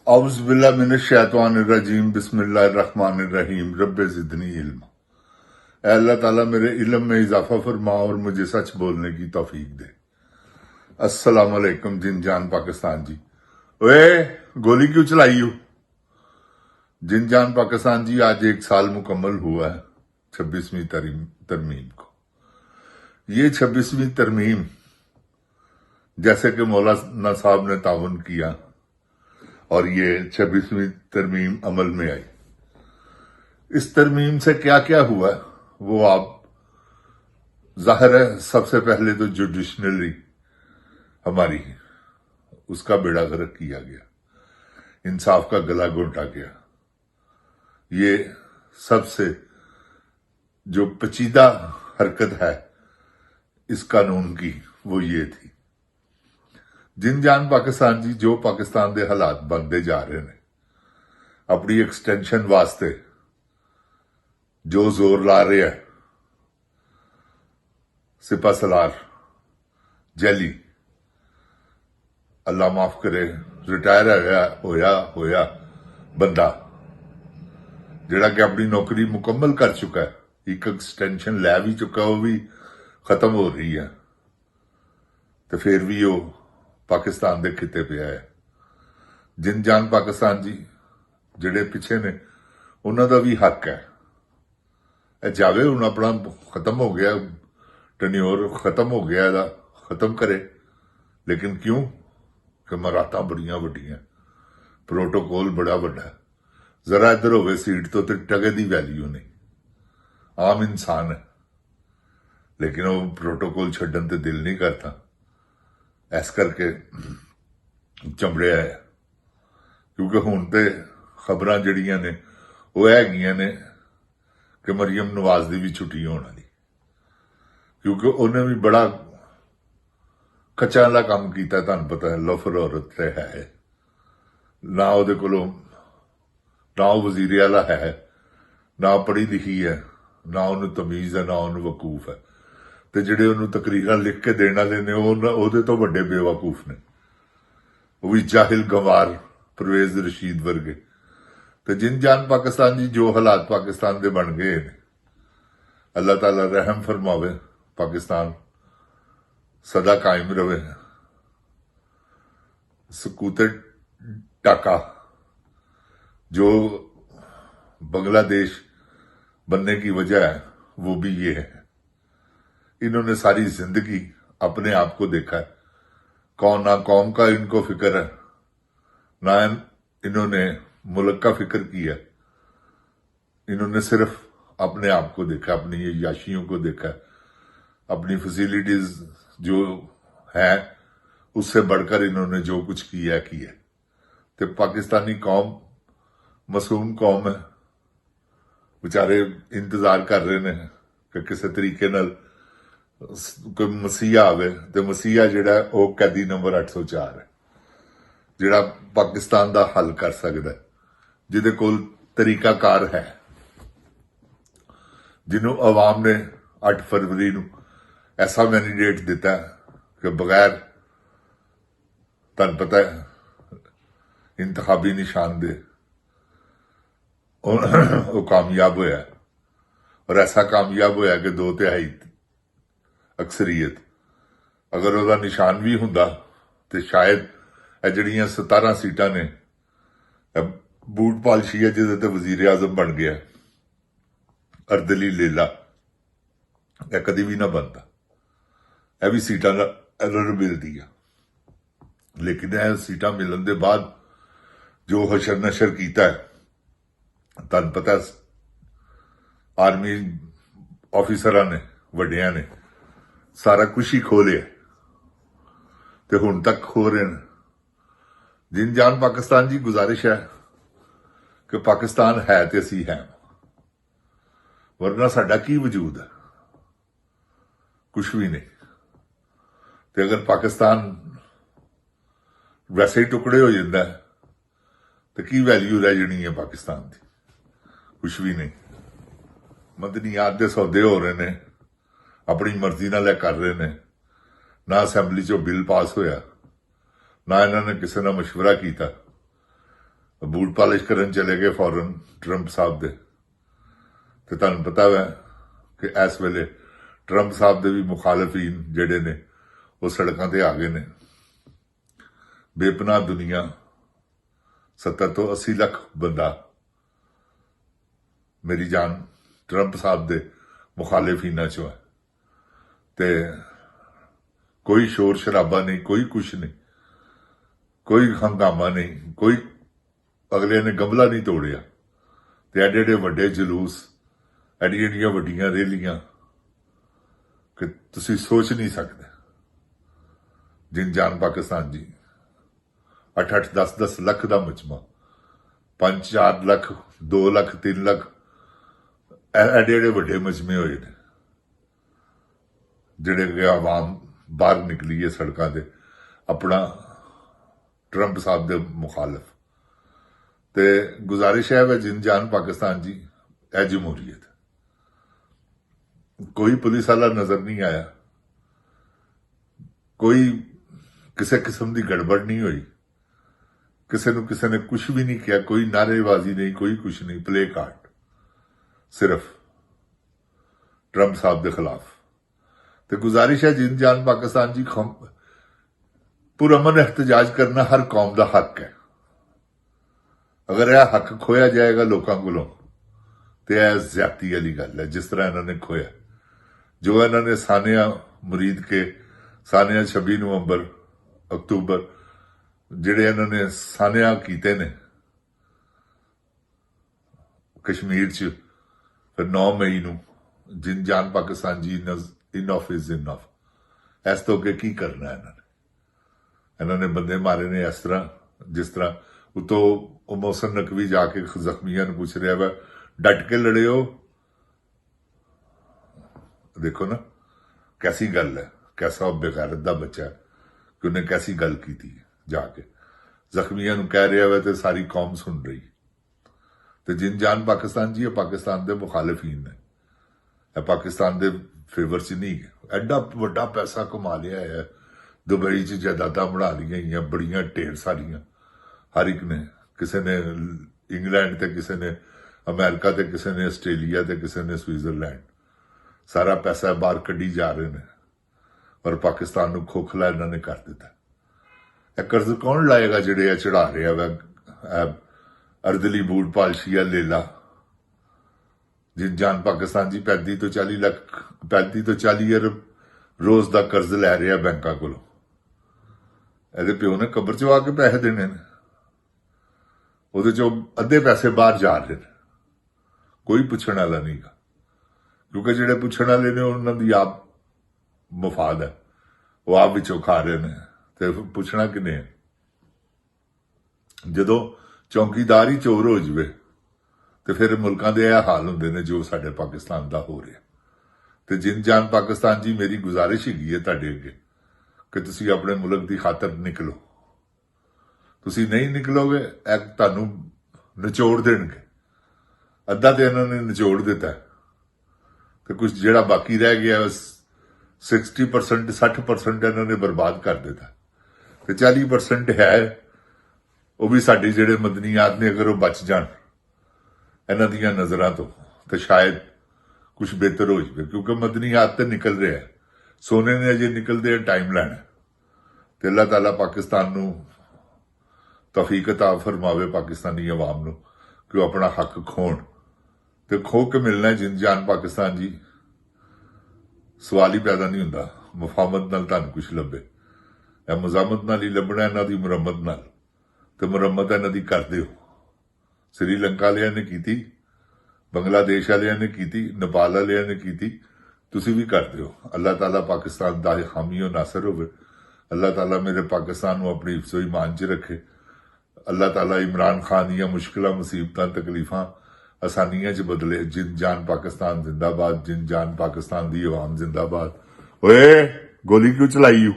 औज़ुबिल्लाह मिनश्शैतानिर्रजीम बिस्मिल्लाहिर्रहमानिर्रहीम रब्बे ज़िदनी इल्म। ऐ अल्लाह ताला मेरे इल्म में इजाफा फरमा और मुझे सच बोलने की तौफीक दे। अस्सलाम वालेकुम जिन जान पाकिस्तान जी। ओए गोली क्यों चलाई हो? जिन जान पाकिस्तान जी, आज 1 साल मुकम्मल हुआ है 26वीं तरमीम को। ये 26वीं तरमीम जैसे कि मौलाना साहब ने ताउन किया और ये 26वीं तरमीम अमल में आई। इस तरमीम से क्या क्या हुआ वो आप जाहिर है, सबसे पहले तो जुडिशनरी हमारी उसका बेड़ा गर्क किया गया, इंसाफ का गला घोंटा गया। ये सबसे जो पेचीदा हरकत है इस कानून की वो ये थी। जिन जान पाकिस्तान जी, जो पाकिस्तान के हालात बनते जा रहे हैं, अपनी एक्सटेंशन वास्ते जो जोर ला रहे हैं, सिपा सलार जैली अल्लाह माफ करे रिटायर होया बंदा जिहड़ा कि अपनी नौकरी मुकम्मल कर चुका है, एक एक्सटेंशन लै भी चुका, वो भी खत्म हो रही है, तो फिर भी वो पाकिस्तान के खिते पे है। जिन जान पाकिस्तान जी जिहड़े पिछे ने उन्हां दा भी हक है। जावे हुण अपना खत्म हो गया, टन्योर खत्म हो गया, खत्म करे, लेकिन क्यों कि मराहतां बड़ियां वड्डियां, प्रोटोकॉल बड़ा वड्डा। जरा इधर होवे सीट तो टगे दी वैल्यू नहीं, आम इंसान है, लेकिन वो प्रोटोकॉल छड्डन ते दिल नहीं करता, इस करके चंबड़िया है। क्योंकि हुण ते खबरां जड़ियां ने वो हैगियां ने कि मरियम नवाज की भी छुट्टी होने वाली, क्योंकि उन्हें भी बड़ा कच्चा वाला काम किया। तुहानूं पता है लोफर औरत है ना, उहदे कोलों ना वो वजीरे वाला है, ना पढ़ी लिखी है, ना उन्होंने तमीज है, ना उन्होंने वकूफ है, तो जिहड़े उन्होंने तकरीरां लिख के देने वाले ने उहदे तो वड्डे बेवकूफ ने, वो भी जाहिल गंवार परवेज रशीद वर्गे। तो जिन जान पाकिस्तान जी, जो हालात पाकिस्तान के बन गए ने, अल्लाह ताला रहम फरमावे, पाकिस्तान सदा कायम रहे। सकूते टाका जो बांग्लादेश बनने की वजह है वो भी ये है। इन्होंने सारी जिंदगी अपने आप को देखा है, कौन ना कौम का इनको फिक्र है, ना इन्होंने मुल्क का फिक्र किया। इन्होंने सिर्फ अपने आप को देखा, अपनी ये याशियों को देखा, अपनी फैसिलिटीज जो है उससे बढ़कर इन्होंने जो कुछ किया। तो पाकिस्तानी कौम मासूम कौम है, बेचारे इंतजार कर रहे हैं कि किसी तरीके नाल कोई मसीहा आवे, तो मसीहा जिहड़ा वो कैदी नंबर 804 है, जिहड़ा पाकिस्तान का हल कर सकता है, जिहदे कोल तरीकाकार है, जिन्हों अवाम ने 8 फरवरी को ऐसा मैंडेट दिता कि बगैर तुहानूं पता है इंतखाबी निशान दे वो कामयाब होया, और ऐसा कामयाब होया कि 2/3 अक्सरीयत, अगर वह निशान भी हुंदा तो शायद जड़ियां 17 सीटां ने बूट पालशी है जिहदे ते वजीर आजम बन गया अर्दली लेला, यह कदी भी ना बनता। यह भी सीटां एरर मिलती है, लेकिन यह सीटां मिलन के बाद जो हशर नशर किया है, तुहानूं पता आर्मी ऑफिसरां ने वड्डियां ने सारा कुछ ही खो लिया, तो हुण तक खो रहे हैं। जिन जान पाकिस्तान जी, गुजारिश है कि पाकिस्तान है तो असी है, वरना साडा की वजूद है, कुछ भी नहीं। तो अगर पाकिस्तान वैसे ही टुकड़े हो जाता है तो की वैल्यू रह जानी है पाकिस्तान की? कुछ भी नहीं। मदनियात के सौदे हो रहे ने, अपनी मर्जी नाल कर रहे ने, ना असैंबली चो बिल पास होया, ना इन्होंने किसी ने मशवरा किया, ਬੂਟ ਪਾਲਿਸ਼ ਕਰਨ ਚਲੇ ਗਏ ਫੌਰਨ ਟਰੰਪ ਸਾਹਿਬ ਦੇ। ਤੇ ਤੁਹਾਨੂੰ ਪਤਾ ਹੈ ਕਿ ਇਸ ਵੇਲੇ ਟਰੰਪ ਸਾਹਿਬ ਦੇ ਵੀ ਮੁਖਾਲਫੀਨ ਜਿਹੜੇ ਨੇ ਉਹ ਸੜਕਾਂ ਤੇ ਆ ਗਏ ਨੇ। ਬੇਪਨਾਹ ਦੁਨੀਆ 70 ਤੋਂ 80 ਲੱਖ ਬੰਦਾ ਮੇਰੀ ਜਾਨ ਟਰੰਪ ਸਾਹਿਬ ਦੇ ਮੁਖਾਲਫੀਨਾਂ ਚੋਂ ਹੈ। ਤੇ ਕੋਈ ਸ਼ੋਰ ਸ਼ਰਾਬਾ ਨਹੀਂ, ਕੋਈ ਕੁਛ ਨਹੀਂ, ਕੋਈ ਹੰਗਾਮਾ ਨਹੀਂ, ਕੋਈ ਅਗਲੇ ਨੇ ਗਮਲਾ ਨਹੀਂ ਤੋੜਿਆ। ਤੇ ਐਡੇ ਐਡੇ ਵੱਡੇ ਜਲੂਸ, ਐਡੀਆਂ ਐਡੀਆਂ ਵੱਡੀਆਂ ਰੈਲੀਆਂ ਕਿ ਤੁਸੀਂ ਸੋਚ ਨਹੀਂ ਸਕਦੇ। ਜਿਨ ਜਾਨ ਪਾਕਿਸਤਾਨ ਜੀ 8-8, 10-10 ਲੱਖ ਦਾ ਮਜਮਾ, 5-4 ਲੱਖ, 2 ਲੱਖ, 3 ਲੱਖ, ਐਡੇ ਐਡੇ ਵੱਡੇ ਮਜਮੇ ਹੋਏ ਨੇ ਜਿਹੜੇ ਕਿ ਆਵਾਮ ਬਾਹਰ ਨਿਕਲੀ ਹੈ ਸੜਕਾਂ ਤੇ ਆਪਣਾ ਟਰੰਪ ਸਾਹਿਬ ਦੇ ਮੁਖਾਲਫ। ਤੇ ਗੁਜ਼ਾਰਿਸ਼ ਹੈ ਜਿਨ ਜਾਨ ਪਾਕਿस्तान जी, ਇਹ ਜਮਹੂਰੀਅਤ। ਕੋਈ ਪੁਲਿਸ ਵਾਲਾ ਨਜ਼ਰ ਨਹੀਂ ਆਇਆ, ਕੋਈ ਕਿਸੇ ਕਿਸਮ ਦੀ ਗੜਬੜ ਨਹੀਂ ਹੋਈ, ਕਿਸੇ ਨੂੰ ਕਿਸੇ ਨੇ ਕੁਝ ਵੀ ਨਹੀਂ ਕਿਹਾ, ਕੋਈ ਨਾਅਰੇਬਾਜ਼ੀ ਨਹੀਂ, ਕੋਈ ਕੁਝ ਨਹੀਂ, ਪਲੇ ਕਾਰਡ ਸਿਰਫ ਟਰੰਪ ਸਾਹਿਬ ਦੇ ਖਿਲਾਫ। ਤੇ ਗੁਜ਼ਾਰਿਸ਼ ਹੈ ਜਿਨ ਜਾਨ ਪਾਕਿस्तान जी, ਪੁਰਅਮਨ ਇhtਜਾਜ ਕਰਨਾ ਹਰ ਕੌਮ ਦਾ ਹੱਕ ਹੈ। ਅਗਰ ਇਹ ਹੱਕ ਖੋਇਆ ਜਾਏਗਾ ਲੋਕਾਂ ਕੋਲੋਂ ਤੇ ਇਹ ਜ਼ਿਆਦਤੀ ਵਾਲੀ ਗੱਲ ਹੈ। ਜਿਸ ਤਰ੍ਹਾਂ ਇਹਨਾਂ ਨੇ ਖੋਇਆ, ਜੋ ਇਹਨਾਂ ਨੇ ਸਾਨੀਆ ਮੁਰੀਦ ਕੇ, ਸਾਨੀਆ 26 ਨਵੰਬਰ, ਅਕਤੂਬਰ, ਜਿਹੜੇ ਇਹਨਾਂ ਨੇ ਸਾਨੀਆ ਕੀਤੇ ਨੇ ਕਸ਼ਮੀਰ 'ਚ, ਫਿਰ 9 ਮਈ ਨੂੰ ਜਿਨ ਜਾਨ ਪਾਕਿस्तान जी, ਇਨਫ ਇਜ਼ ਇਨਫ। ਇਸ ਤੋਂ ਅੱਗੇ ਕੀ ਕਰਨਾ ਇਹਨਾਂ ਨੇ ਬੰਦੇ ਮਾਰੇ ਨੇ ਇਸ ਤਰ੍ਹਾਂ, ਜਿਸ ਤਰ੍ਹਾਂ ਉਤੋਂ ਉਹ ਮੌਸਮ ਨਕਵੀ ਜਾ ਕੇ ਜ਼ਖਮੀਆਂ ਨੂੰ ਪੁੱਛ ਰਿਹਾ ਵਾ, ਡਟ ਕੇ ਲੜਿਓ। ਦੇਖੋ ਨਾ ਕੈਸੀ ਗੱਲ ਹੈ, ਕੈਸਾ ਬੇਗੈਰਤ ਦਾ ਬੱਚਾ ਹੈ ਕਿ ਉਹਨੇ ਕੈਸੀ ਗੱਲ ਕੀਤੀ ਜਾ ਕੇ ਜ਼ਖਮੀਆਂ ਨੂੰ ਕਹਿ ਰਿਹਾ ਵਾ ਤੇ ਸਾਰੀ ਕੌਮ ਸੁਣ ਰਹੀ। ਤੇ ਜਿਨ ਜਾਨ ਪਾਕਿस्तान जी, ਇਹ ਪਾਕਿस्तान ਦੇ ਮੁਖਾਲਫੀਨ ਨੇ, ਇਹ ਪਾਕਿस्तान ਦੇ ਫੇਵਰ 'ਚ ਨਹੀਂ। ਐਡਾ ਵੱਡਾ ਪੈਸਾ ਕਮਾ ਲਿਆ ਹੈ, ਦੁਬਈ 'ਚ ਜਾਇਦਾਦਾਂ ਬਣਾ ਲਈਆਂ ਹੋਈਆਂ ਬੜੀਆਂ ਢੇਰ ਸਾਰੀਆਂ, ਹਰ ਇੱਕ ਨੇ, ਕਿਸੇ ਨੇ ਇੰਗਲੈਂਡ ਤੇ ਕਿਸੇ ਨੇ ਅਮਰੀਕਾ ਤੇ ਕਿਸੇ ਨੇ ਆਸਟ੍ਰੇਲੀਆ ਤੇ ਕਿਸੇ ਨੇ ਸਵਿਟਜ਼ਰਲੈਂਡ। ਸਾਰਾ ਪੈਸਾ ਬਾਹਰ ਕੱਢੀ ਜਾ ਰਹੇ ਨੇ ਔਰ ਪਾਕਿस्तान ਨੂੰ ਖੋਖਲਾ ਇਹਨਾਂ ਨੇ ਕਰ ਦਿੱਤਾ। ਇਹ ਕਰਜ਼ ਕੌਣ ਲਾਏਗਾ ਜਿਹੜੇ ਇਹ ਚੜਾ ਰਿਹਾ ਵਾ ਅਰਦਲੀ ਬੂਟ ਪਾਲਸ਼ੀਆ ਲੇਲਾ। ਜਿਨ ਜਾਨ ਪਾਕਿस्तान जी 35 ਤੋਂ 40 ਲੱਖ, 35 ਤੋਂ 40 ਅਰਬ ਰੋਜ਼ ਦਾ ਕਰਜ਼ ਲੈ ਰਿਹਾ ਬੈਂਕਾਂ ਕੋਲੋਂ। ਇਹਦੇ ਪਿਓ ਨੇ ਕਬਰ 'ਚ ਆ ਕੇ ਪੈਸੇ ਦੇਣੇ ਨੇ, ਉਹਦੇ 'ਚੋਂ ਅੱਧੇ ਪੈਸੇ ਬਾਹਰ ਜਾ ਰਹੇ ਨੇ, ਕੋਈ ਪੁੱਛਣ ਵਾਲਾ ਨਹੀਂਗਾ। ਕਿਉਂਕਿ ਜਿਹੜੇ ਪੁੱਛਣ ਵਾਲੇ ਨੇ ਉਹਨਾਂ ਦੀ ਆਪ ਮਫਾਦ ਹੈ, ਉਹ ਆਪ ਵਿੱਚੋਂ ਖਾ ਰਹੇ ਨੇ ਤੇ ਪੁੱਛਣਾ ਕਿਨੇ ਹੈ। ਜਦੋਂ ਚੌਂਕੀਦਾਰ ਹੀ ਚੋਰ ਹੋ ਜਵੇ ਤੇ ਫਿਰ ਮੁਲਕਾਂ ਦੇ ਇਹ ਹਾਲ ਹੁੰਦੇ ਨੇ ਜੋ ਸਾਡੇ ਪਾਕਿस्तान ਦਾ ਹੋ ਰਿਹਾ। ਤੇ ਜਿਨ ਜਾਨ ਪਾਕਿस्तान जी, ਮੇਰੀ ਗੁਜ਼ਾਰਿਸ਼ ਹੈਗੀ ਹੈ ਤੁਹਾਡੇ ਅੱਗੇ ਕਿ ਤੁਸੀਂ ਆਪਣੇ ਮੁਲਕ ਦੀ ਖਾਤਰ ਨਿਕਲੋ। ਤੁਸੀਂ ਨਹੀਂ ਨਿਕਲੋਗੇ ਇਹ ਤੁਹਾਨੂੰ ਨਿਚੋੜ ਦੇਣਗੇ। ਅੱਧਾ ਤੇ ਇਹਨਾਂ ਨੇ ਨਿਚੋੜ ਦਿੱਤਾ ਤੇ ਕੁਝ ਜਿਹੜਾ ਬਾਕੀ ਰਹਿ ਗਿਆ 60%, 60% ਇਹਨਾਂ ਨੇ ਬਰਬਾਦ ਕਰ ਦਿੱਤਾ ਤੇ 40% ਹੈ ਉਹ ਵੀ ਸਾਡੇ ਜਿਹੜੇ ਮਦਨੀਆਤ ਨੇ, ਅਗਰ ਉਹ ਬਚ ਜਾਣ ਇਹਨਾਂ ਦੀਆਂ ਨਜ਼ਰਾਂ ਤੋਂ ਤੇ ਸ਼ਾਇਦ ਕੁਝ ਬਿਹਤਰ ਹੋ ਜਾਵੇ। ਕਿਉਂਕਿ ਮਦਨੀਆਤ ਤੇ ਨਿਕਲ ਰਿਹਾ, ਸੋਨੇ ਨੇ ਅਜੇ ਨਿਕਲਦੇ ਟਾਈਮ ਲੈਣਾ। ਤੇ ਅੱਲਾਹ ਤਾਲਾ ਪਾਕਿस्तान ਨੂੰ ਤੌਫੀਕ ਅਤਾ ਫਰਮਾਵੇ, ਪਾਕਿस्तानी ਆਵਾਮ ਨੂੰ, ਕਿ ਉਹ ਆਪਣਾ ਹੱਕ ਖੋਣ ਤੇ ਖੋ ਕੇ ਮਿਲਣਾ। ਜਿਨ ਜਾਨ ਪਾਕਿस्तान जी, ਸਵਾਲ ਹੀ ਪੈਦਾ ਨਹੀਂ ਹੁੰਦਾ ਮੁਫਾਹਮਤ ਨਾਲ ਤੁਹਾਨੂੰ ਕੁਝ ਲੱਭੇ। ਇਹ ਮੁਜ਼ਾਮਤ ਨਾਲ ਹੀ ਲੱਭਣਾ, ਇਹਨਾਂ ਦੀ ਮੁਰੰਮਤ ਨਾਲ। ਤੇ ਮੁਰੰਮਤ ਇਹਨਾਂ ਦੀ ਕਰ ਦਿਓ। ਸ੍ਰੀਲੰਕਾ ਵਾਲਿਆਂ ਨੇ ਕੀਤੀ, ਬੰਗਲਾਦੇਸ਼ ਵਾਲਿਆਂ ਨੇ ਕੀਤੀ, ਨੇਪਾਲ ਵਾਲਿਆਂ ਨੇ ਕੀਤੀ, ਤੁਸੀਂ ਵੀ ਕਰ ਦਿਓ। ਅੱਲਾਹ ਤਾਲਾ ਪਾਕਿस्तान ਦਾ ਹਾਮੀ ਔਰ ਨਾਸਰ ਹੋਵੇ। ਅੱਲਾਹ ਤਾਲਾ ਮੇਰੇ ਪਾਕਿस्तान ਨੂੰ ਆਪਣੀ ਹਿਫਜ਼ੋ ਈਮਾਨ 'ਚ ਰੱਖੇ। ਅੱਲਾਹ ਤਾਲਾ ਇਮਰਾਨ ਖਾਨ ਦੀਆਂ ਮੁਸ਼ਕਿਲਾਂ, ਮੁਸੀਬਤਾਂ, ਤਕਲੀਫਾਂ ਆਸਾਨੀਆਂ 'ਚ ਬਦਲੇ। ਜਿਨ ਜਾਨ ਪਾਕਿस्तान ਜ਼ਿੰਦਾਬਾਦ, ਜਿਨ ਜਾਨ ਪਾਕਿस्तान ਦੀ ਆਵਾਮ ਜ਼ਿੰਦਾਬਾਦ। ਓਏ ਗੋਲੀ ਕਿਉਂ ਚਲਾਈ